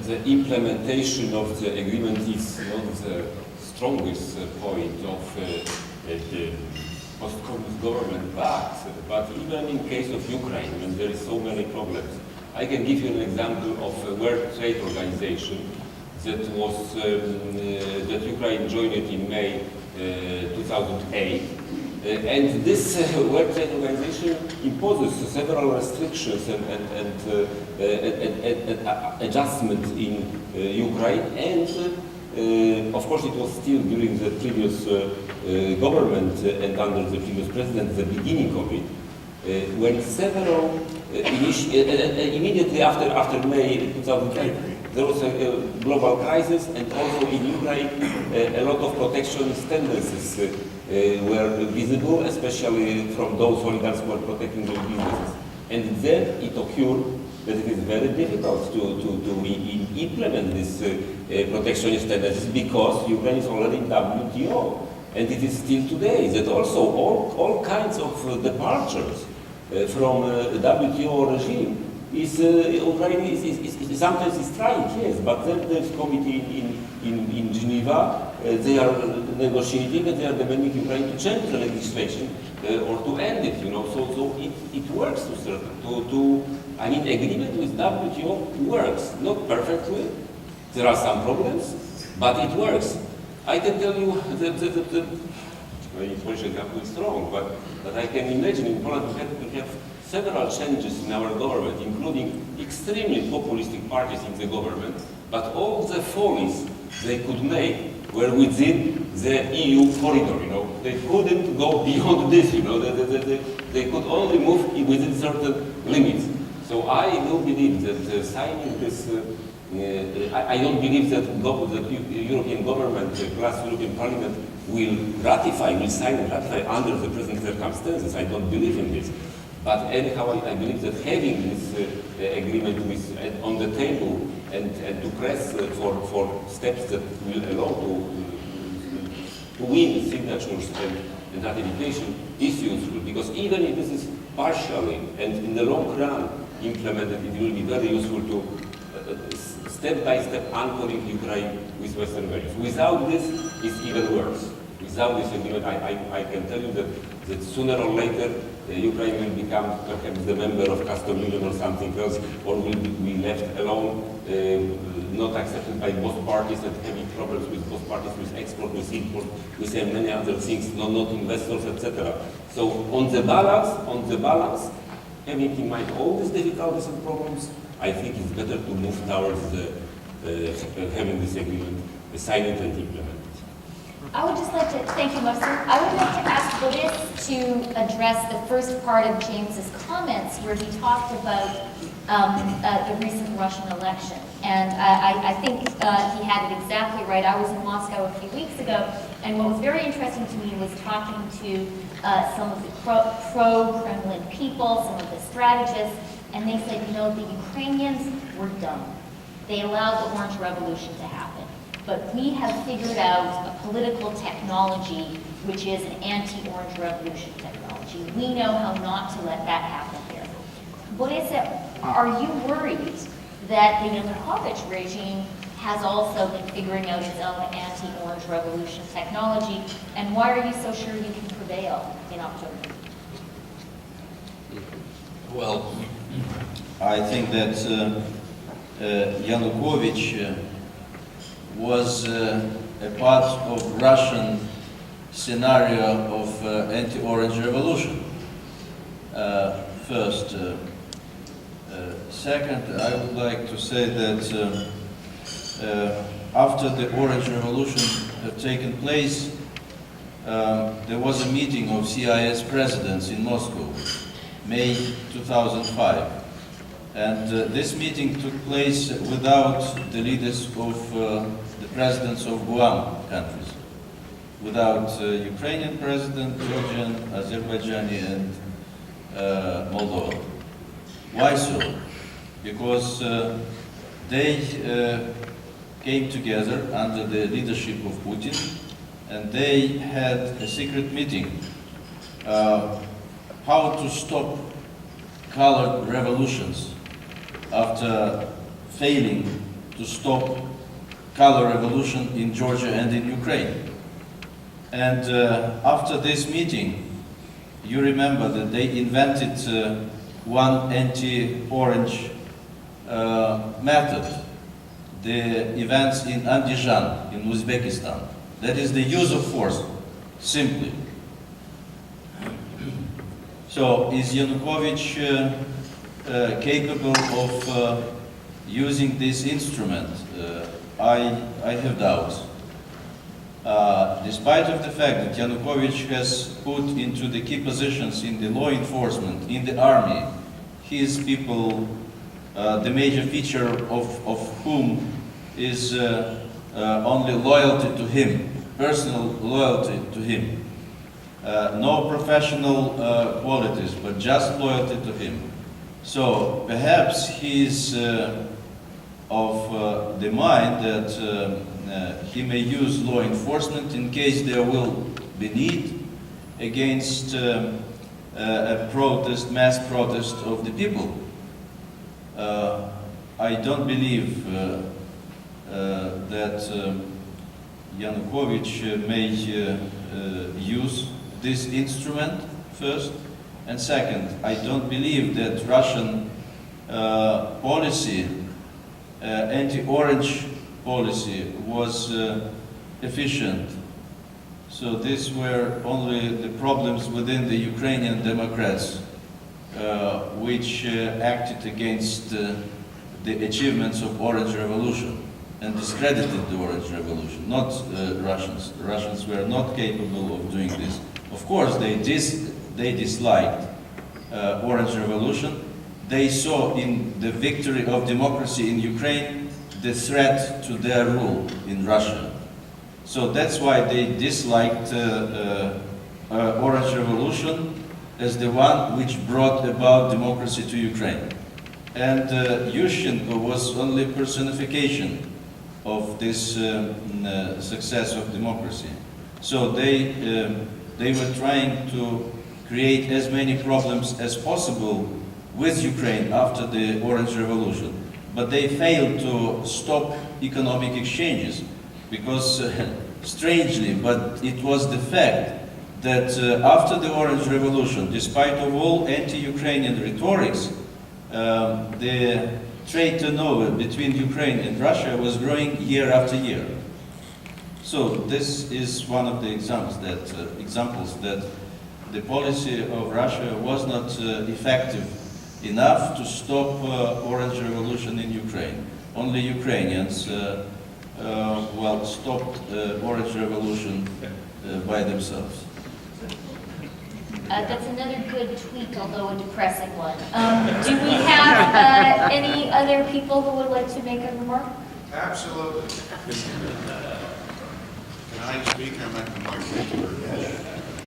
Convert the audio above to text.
the implementation of the agreement is not the strongest point of the post-communist government, but even in case of Ukraine, when there is so many problems. I can give you an example of a World Trade Organization that was that Ukraine joined it in May 2008, and this World Trade Organization imposes several restrictions and adjustments in Ukraine, and of course it was still during the previous government and under the previous president, the beginning of it, when several immediately after May 2008, there was a global crisis, and also in Ukraine a lot of protectionist tendencies were visible, especially from those oligarchs who were protecting their businesses. And then it occurred that it is very difficult to implement these protectionist tendencies because Ukraine is already in WTO. And it is still today that also all kinds of departures from the WTO regime is Ukraine is sometimes is trying, yes, but then there's committee in Geneva, they are negotiating and they are demanding Ukraine to change the legislation or to end it, you know. So it works to certain I mean, agreement with WTO works, not perfectly. There are some problems, but it works. I can tell you that the Polish example is strong, but I can imagine in Poland we have several changes in our government, including extremely populistic parties in the government, but all the follies they could make were within the EU corridor, you know. They couldn't go beyond this, you know. They could only move within certain limits. So I do believe that signing this, I don't believe that the European government plus European Parliament will sign and ratify under the present circumstances. I don't believe in this. But anyhow, I believe that having this agreement on the table and to press for steps that will allow to win signatures and ratification is useful, because even if this is partially and in the long run implemented, it will be very useful to step by step anchoring Ukraine with Western values. Without this, it's even worse. Without this agreement, I can tell you that sooner or later Ukraine will become perhaps the member of Customs Union or something else, or will be left alone, not accepted by both parties, and having problems with both parties, with export, with import, with many other things, not investors, etc. So on the balance, having in mind all these difficulties and problems, I think it's better to move towards having this agreement, sign it and implement it. I would just like to, thank you, Marcin. I would like to ask Borys to address the first part of James's comments, where he talked about the recent Russian election. And I think he had it exactly right. I was in Moscow a few weeks ago, and what was very interesting to me was talking to some of the pro-Kremlin people, some of the strategists, and they said, you know, the Ukrainians were dumb. They allowed the Orange Revolution to happen. But we have figured out a political technology which is an anti-Orange Revolution technology. We know how not to let that happen here. Borys, are you worried that the Yanukovych regime has also been figuring out its own anti-Orange Revolution technology? And why are you so sure you can prevail in October? Well, I think that Yanukovych was a part of Russian scenario of anti-Orange Revolution. First. Second, I would like to say that after the Orange Revolution had taken place, there was a meeting of CIS presidents in Moscow, May 2005. And this meeting took place without the leaders of the presidents of Guam countries, without Ukrainian president, Georgian, Azerbaijani, and Moldova. Why so? Because they came together under the leadership of Putin, and they had a secret meeting how to stop colored revolutions after failing to stop color revolution in Georgia and in Ukraine. And after this meeting, you remember that they invented one anti-orange method, the events in Andijan, in Uzbekistan. That is the use of force, simply. So, is Yanukovych capable of using this instrument? I have doubts. Despite of the fact that Yanukovych has put into the key positions in the law enforcement, in the army, his people, the major feature of whom is only loyalty to him, personal loyalty to him. No professional qualities, but just loyalty to him. So perhaps he is of the mind that he may use law enforcement in case there will be need against a protest, mass protest of the people. I don't believe that Yanukovych may use this instrument, first, and second, I don't believe that Russian policy, anti-orange policy, was efficient. So these were only the problems within the Ukrainian Democrats, which acted against the achievements of Orange Revolution and discredited the Orange Revolution, not Russians. The Russians were not capable of doing this. Of course, they disliked Orange Revolution. They saw in the victory of democracy in Ukraine the threat to their rule in Russia. So that's why they disliked Orange Revolution as the one which brought about democracy to Ukraine. And Yushchenko was only personification of this success of democracy. So they were trying to create as many problems as possible with Ukraine after the Orange Revolution. But they failed to stop economic exchanges because, strangely, but it was the fact that after the Orange Revolution, despite of all anti-Ukrainian rhetorics, the trade turnover between Ukraine and Russia was growing year after year. So this is one of the examples that the policy of Russia was not effective enough to stop Orange Revolution in Ukraine. Only Ukrainians stopped Orange Revolution by themselves. That's another good tweet, although a depressing one. Do we have any other people who would like to make a remark? Absolutely. Can I speak? I'm at the mic.